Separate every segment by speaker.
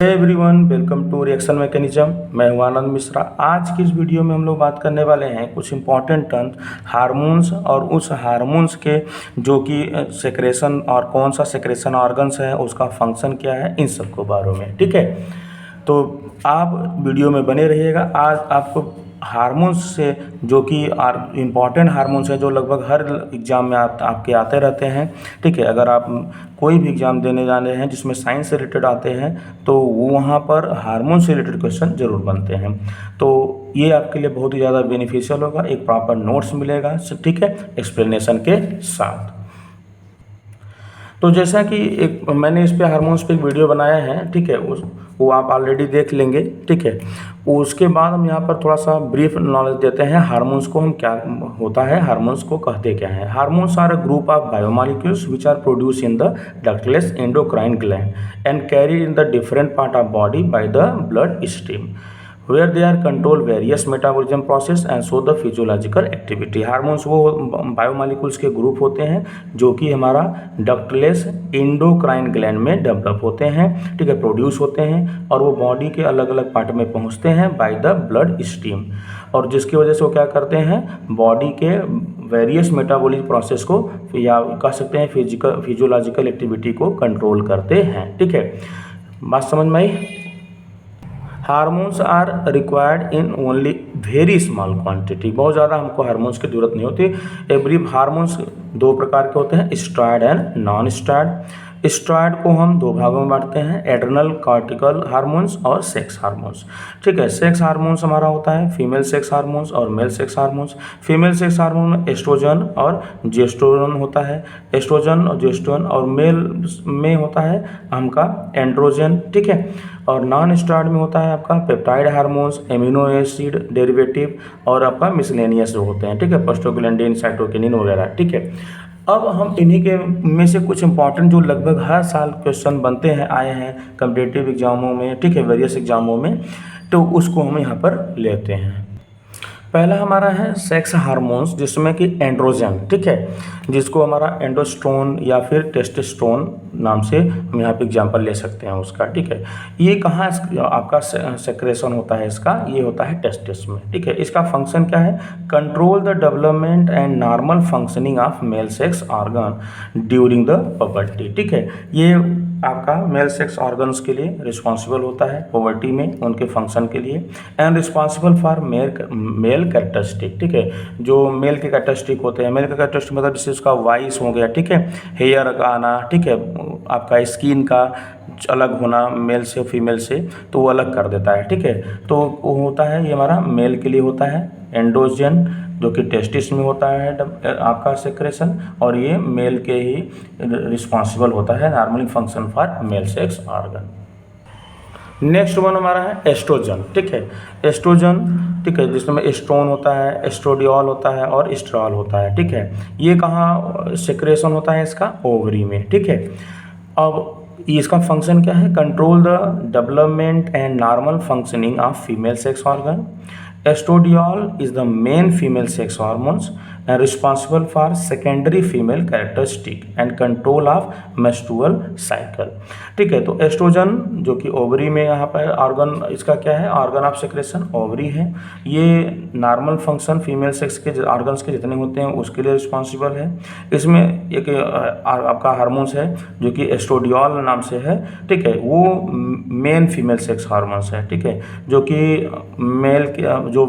Speaker 1: Everyone, welcome to reaction mechanism. मैं हूं आनंद मिश्रा। आज की इस वीडियो में हम लोग बात करने वाले हैं कुछ इंपॉर्टेंट टर्म्स हार्मोन्स और उस हार्मोन्स के जो कि सेक्रेशन और कौन सा सेक्रेशन ऑर्गन्स है, उसका फंक्शन क्या है, इन सब को बारे में। ठीक है, तो आप वीडियो में बने रहिएगा। आज आपको हार्मोन्स से जो कि इम्पॉर्टेंट हार्मोन्स हैं जो लगभग हर एग्ज़ाम में आपके आते रहते हैं। ठीक है, अगर आप कोई भी एग्ज़ाम देने जाने हैं जिसमें साइंस से रिलेटेड आते हैं तो वो वहाँ पर हार्मोन से रिलेटेड क्वेश्चन ज़रूर बनते हैं। तो ये आपके लिए बहुत ही ज़्यादा बेनिफिशियल होगा, एक प्रॉपर नोट्स मिलेगा, ठीक है, एक्सप्लेनेशन के साथ। तो जैसा कि एक मैंने इस पे हार्मोन्स पे एक वीडियो बनाया है, ठीक है, वो आप ऑलरेडी देख लेंगे। ठीक है, उसके बाद हम यहाँ पर थोड़ा सा ब्रीफ नॉलेज देते हैं हार्मोन्स को हम क्या होता है, हार्मोन्स को कहते क्या हैं। Hormones are a group of biomolecules which are produce in the ductless endocrine gland and carry in the different part of body by the blood stream where they are control various metabolism process and show the physiological activity। Hormones वो biomolecules के group होते हैं जो कि हमारा ductless endocrine gland में develop होते हैं, ठीक है, प्रोड्यूस होते हैं और वो बॉडी के अलग अलग पार्ट में पहुंचते हैं बाय द ब्लड स्ट्रीम, और जिसकी वजह से वो क्या करते हैं, बॉडी के वेरियस मेटाबॉलिक प्रोसेस को या कह सकते हैं फिजियोलॉजिकल एक्टिविटी को कंट्रोल करते हैं। ठीक है, बात समझ में आई। Hormones are required in only very small quantity. बहुत ज़्यादा हमको हार्मोन्स की जरूरत नहीं होती। एवरी हार्मोन्स दो प्रकार के होते हैं, steroid and non steroid. Steroid को हम दो भागों में बांटते हैं, एड्रेनल कॉर्टिकल हार्मोन्स और सेक्स हार्मोन्स। ठीक है, सेक्स हार्मोन्स हमारा होता है फीमेल सेक्स हार्मोन्स और male sex hormones. Female sex hormone में एस्ट्रोजन और जेस्टोरन होता है, एस्ट्रोजन और जेस्टोरन, और मेल में होता है हमका एंड्रोजन। ठीक है, और नॉन स्टेरॉयड में होता है आपका peptide hormones, amino acid derivative और आपका मिसलेनियस जो होते हैं, ठीक है, प्रोस्टाग्लैंडिन, साइटोकिनिन वगैरह। ठीक है, अब हम इन्हीं के में से कुछ इंपॉर्टेंट जो लगभग हर साल क्वेश्चन बनते हैं, आए हैं कम्पिटिटिव एग्जामों में, ठीक है, वेरियस एग्जामों में, तो उसको हम यहाँ पर लेते हैं। पहला हमारा है सेक्स हार्मोन्स जिसमें कि एंड्रोजन, ठीक है, जिसको हमारा एंडोस्ट्रोन या फिर टेस्टोस्टेरोन नाम से हम यहाँ पे एग्जांपल ले सकते हैं उसका। ठीक है, ये कहाँ आपका सेक्रेशन होता है इसका, ये होता है टेस्टिस में। ठीक है, इसका फंक्शन क्या है, control the development and normal functioning of male sex organ during the puberty. ठीक है, ये आपका मेल सेक्स ऑर्गन्स के लिए रिस्पॉन्सिबल होता है पॉवर्टी में, उनके फंक्शन के लिए, and responsible for male characteristic. ठीक है, जो मेल के कैरेक्टरिस्टिक होते हैं, मेल का कैरेक्टरिस्टिक मतलब जैसे उसका वॉइस हो गया, ठीक है, हेयर का आना, ठीक है, आपका स्किन का अलग होना मेल से फीमेल से, तो वो अलग कर देता है। ठीक है, तो वो होता है, ये हमारा मेल के लिए होता है एंड्रोजन जो कि टेस्टिस में होता है आपका सेक्रेशन, और ये मेल के ही रिस्पॉन्सिबल होता है normally function for male sex organ. Next one हमारा है एस्ट्रोजन। ठीक है, एस्ट्रोजन, ठीक है, जिसमें एस्ट्रोन होता है, एस्ट्रोडियोल होता है और एस्ट्रॉल होता है। ठीक है, ये कहाँ सेक्रेशन होता है इसका, ओवरी में। ठीक है, अब इसका फंक्शन क्या है, control the development and normal functioning of female sex organ. Estradiol is the main female sex hormones and responsible for secondary female characteristic and control of menstrual cycle। ठीक है, तो एस्ट्रोजन जो कि ओवरी में यहाँ पर ऑर्गन, इसका क्या है, ऑर्गन ऑफ सेक्रेशन ओवरी है। ये नॉर्मल फंक्शन फीमेल सेक्स के ऑर्गन्स के जितने होते हैं उसके लिए रिस्पॉन्सिबल है। इसमें एक आपका हार्मोन्स है जो कि एस्ट्रोडियोल नाम से है। ठीक है, वो मेन फीमेल सेक्स हार्मोन्स है। ठीक है, जो कि मेल के जो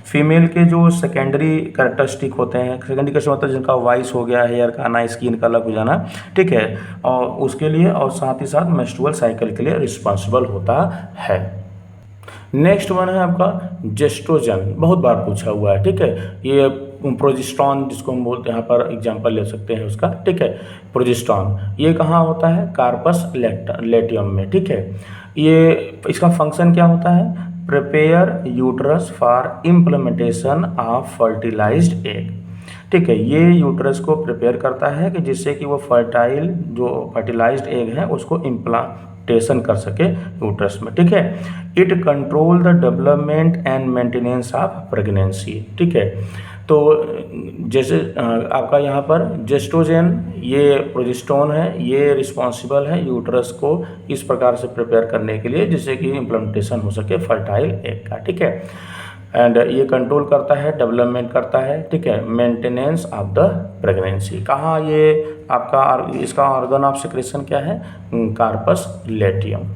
Speaker 1: फीमेल के जो सेकेंडरी कैरेक्टरिस्टिक होते हैं, सेकेंडरी कैसे मतलब जिनका वॉइस हो गया, हेयर का आना, स्किन का अलग हो जाना, ठीक है, और उसके लिए और साथ ही साथ मेंस्ट्रुअल साइकिल के लिए रिस्पॉन्सिबल होता है। नेक्स्ट वन है आपका जेस्ट्रोजन, बहुत बार पूछा हुआ है। ठीक है, ये प्रोजेस्टेरॉन जिसको हम बोलते हैं, यहाँ पर एग्जांपल ले सकते हैं उसका। ठीक है, प्रोजेस्टेरॉन ये कहाँ होता है, कार्पस लेटियम में। ठीक है, ये इसका फंक्शन क्या होता है, prepare uterus for implementation of fertilised egg. ठीक है, ये यूट्रस को प्रिपेयर करता है कि जिससे कि वो फर्टिलाइज्ड एग है उसको इम्प्लांटेशन कर सके यूट्रस में। ठीक है, it control the development and maintenance of pregnancy. ठीक है, तो जैसे आपका यहाँ पर जेस्ट्रोजन, ये प्रोजेस्टेरोन है, ये रिस्पॉन्सिबल है यूट्रस को इस प्रकार से प्रिपेयर करने के लिए जिससे कि इम्प्लांटेशन हो सके फर्टाइल एग का, ठीक है। एंड ये कंट्रोल करता है, डेवलपमेंट करता है, ठीक है, मेंटेनेंस ऑफ द प्रेगनेंसी। कहाँ ये आपका इसका ऑर्गन ऑफ सेक्रेशन क्या है, corpus luteum.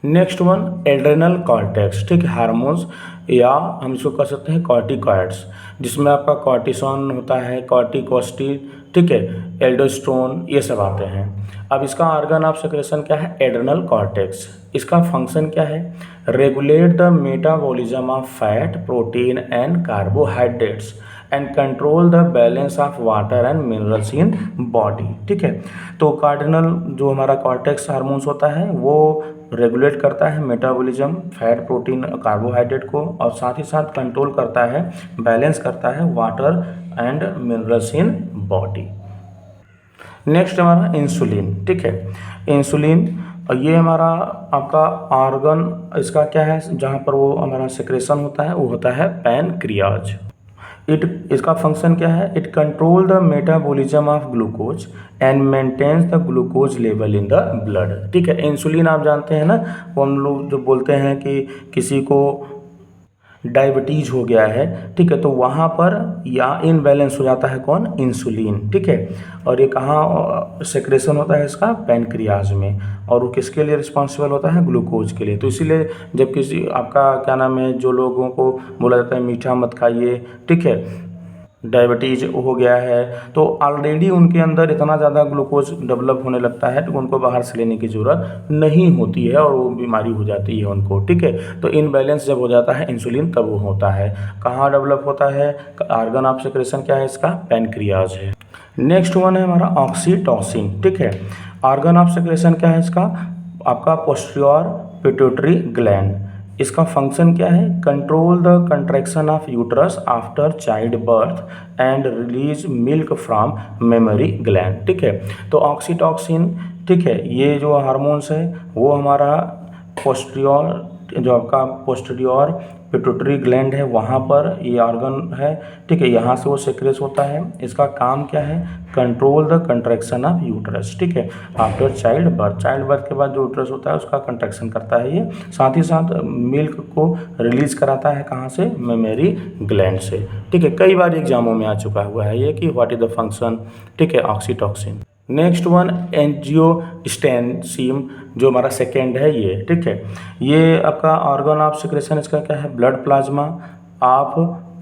Speaker 1: Next one adrenal cortex, ठीक है, हार्मोन्स या हम इसको कह सकते हैं कॉर्टिकॉइड्स, जिसमें आपका कॉर्टिसोन होता है, कॉर्टिकोस्टी, ठीक है, एल्डोस्टेरोन, ये सब आते हैं। अब इसका ऑर्गन ऑफ सेक्रेशन क्या है, एड्रेनल कॉर्टेक्स। इसका फंक्शन क्या है, regulate the metabolism of fat, protein and carbohydrates and control the balance of water and minerals in body, ठीक है। तो कार्डिनल जो हमारा कॉर्टेक्स हार्मोन्स होता है वो रेगुलेट करता है मेटाबॉलिज्म, फैट, प्रोटीन, कार्बोहाइड्रेट को, और साथ ही साथ कंट्रोल करता है, बैलेंस करता है water and minerals in body. Next हमारा इंसुलिन, ठीक है, इंसुलिन ये हमारा आपका ऑर्गन इसका क्या है, जहाँ पर वो हमारा सेक्रेशन होता है वो होता है पैनक्रियाज। इसका फंक्शन क्या है, it control the metabolism of glucose and maintains the glucose level in the blood, ठीक है। इंसुलिन आप जानते हैं ना, वो हम लोग जो बोलते हैं कि किसी को डायबिटीज हो गया है, ठीक है, तो वहाँ पर या इनबैलेंस हो जाता है कौन, इंसुलिन, ठीक है। और ये कहाँ सेक्रेशन होता है इसका, पैनक्रियाज में, और वो किसके लिए रिस्पॉन्सिबल होता है, ग्लूकोज के लिए। तो इसीलिए जब किसी आपका क्या नाम है, जो लोगों को बोला जाता है मीठा मत खाइए, ठीक है, डायबिटीज हो गया है, तो ऑलरेडी उनके अंदर इतना ज़्यादा ग्लूकोज डेवलप होने लगता है तो उनको बाहर से लेने की ज़रूरत नहीं होती है और वो बीमारी हो जाती है उनको, ठीक है। तो इनबैलेंस जब हो जाता है इंसुलिन तब वो होता है। कहाँ डेवलप होता है, ऑर्गन ऑफ सेक्रेशन क्या है इसका, पैनक्रियाज है। नेक्स्ट वन है हमारा ऑक्सीटोसिन, ठीक है। ऑर्गन ऑफ सेक्रेशन क्या है इसका, आपका पोस्टीरियर पिट्यूटरी ग्लैंड। इसका फंक्शन क्या है, control the contraction of uterus after child birth and release milk from memory gland, ठीक है। तो ऑक्सीटोसिन, ठीक है, ये जो हार्मोन्स है वो हमारा पोस्टीरियर, जो आपका पोस्टीरियर पिट्यूटरी ग्लैंड है वहाँ पर ये ऑर्गन है, ठीक है, यहाँ से वो सेक्रेट होता है। इसका काम क्या है, control the contraction of uterus, ठीक है, after child birth. Child birth के बाद जो यूट्रस होता है उसका कंट्रैक्शन करता है ये, साथ ही साथ मिल्क को रिलीज कराता है कहाँ से, मेमोरी ग्लैंड से, ठीक है। कई बार एग्जामों में आ चुका हुआ है ये कि व्हाट इज द फंक्शन, ठीक है, ऑक्सीटोसिन। नेक्स्ट वन एंजियोस्टेंसिन, जो हमारा सेकेंड है ये, ठीक है। ये आपका ऑर्गन ऑफ सेक्रेशन इसका क्या है, blood plasma of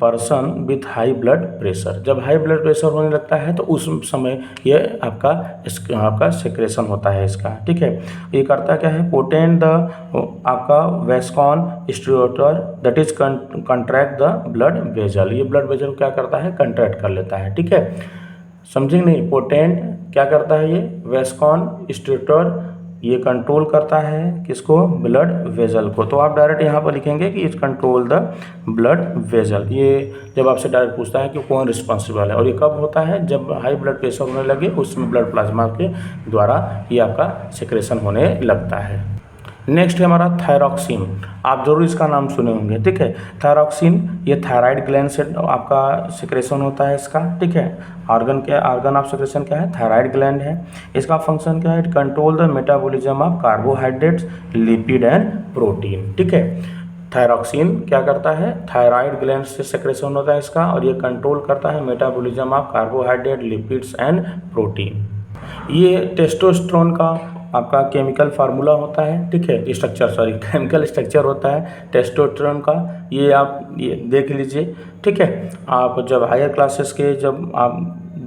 Speaker 1: person with high blood pressure. जब हाई ब्लड प्रेशर होने लगता है तो उस समय ये आपका सेक्रेशन होता है इसका, ठीक है। ये करता क्या है, पोटेंट द आपका vasoconstrictor that is contract the blood vessel. ये ब्लड वेजल क्या करता है, कंट्रैक्ट कर लेता है, ठीक है, समझेंगे नहीं। पोटेंट क्या करता है, ये वेस्कॉन स्ट्रियोटर ये कंट्रोल करता है किसको, ब्लड वेजल को। तो आप डायरेक्ट यहाँ पर लिखेंगे कि it control the blood vessel. ये जब आपसे डायरेक्ट पूछता है कि कौन रिस्पॉन्सिबल है, और ये कब होता है, जब हाई ब्लड प्रेशर होने लगे उसमें ब्लड प्लाज्मा के द्वारा ये आपका सेक्रेशन होने लगता है। नेक्स्ट है हमारा थायरॉक्सिन, आप जरूर इसका नाम सुने होंगे, ठीक है। थायरॉक्सिन ये थायराइड ग्लैंड से आपका सेक्रेशन होता है इसका, ठीक है। ऑर्गन ऑफ सेक्रेशन क्या है, थायराइड ग्लैंड है। इसका फंक्शन क्या है, it control the metabolism of carbohydrates, lipid and protein, ठीक है। थायरॉक्सिन क्या करता है, थायराइड ग्लैंड से सेक्रेशन होता है इसका, और ये कंट्रोल करता है metabolism of carbohydrate, lipids and protein. ये टेस्टोस्टेरोन का आपका केमिकल फार्मूला होता है, ठीक है, केमिकल स्ट्रक्चर होता है टेस्टोस्टेरोन का। ये आप ये देख लीजिए, ठीक है। आप जब हायर क्लासेस के जब आप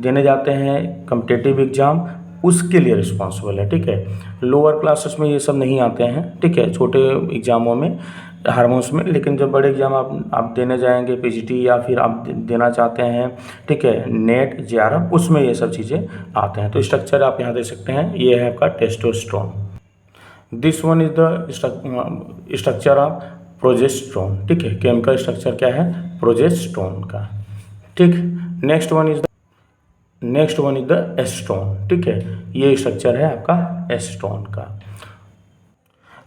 Speaker 1: देने जाते हैं कॉम्पिटिटिव एग्जाम उसके लिए रिस्पॉन्सिबल है, ठीक है। लोअर क्लासेस में ये सब नहीं आते हैं, ठीक है, छोटे एग्जामों में हार्मोन्स में, लेकिन जब बड़े एग्जाम आप देने जाएंगे पीजीटी या फिर आप देना चाहते हैं, ठीक है, नेट जेआरएफ, उसमें ये सब चीज़ें आते हैं। तो स्ट्रक्चर आप यहाँ देख सकते हैं, ये है आपका testosterone. This one is the structure of progesterone, ठीक है, केमिकल स्ट्रक्चर क्या है, प्रोजेस्टेरोन का, ठीक। Next one is the estrone, ठीक है, ये स्ट्रक्चर है आपका एस्ट्रोन का।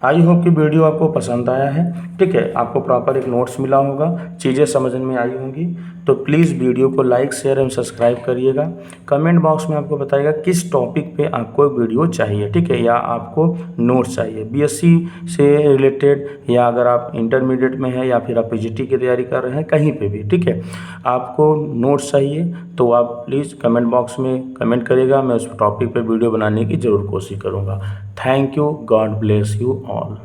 Speaker 1: आई होप कि वीडियो आपको पसंद आया है। ठीक है, आपको प्रॉपर एक नोट्स मिला होगा, चीज़ें समझ में आई होंगी। तो प्लीज़ वीडियो को लाइक शेयर एवं सब्सक्राइब करिएगा। कमेंट बॉक्स में आपको बताइएगा किस टॉपिक पे आपको वीडियो चाहिए, ठीक है, या आपको नोट्स चाहिए बीएससी से रिलेटेड, या अगर आप इंटरमीडिएट में हैं या फिर आप पीजीटी की तैयारी कर रहे हैं, कहीं पे भी, ठीक है, आपको नोट्स चाहिए तो आप प्लीज़ कमेंट बॉक्स में कमेंट करिएगा। मैं उस टॉपिक पे वीडियो बनाने की ज़रूर कोशिश करूँगा। Thank you, God bless you all.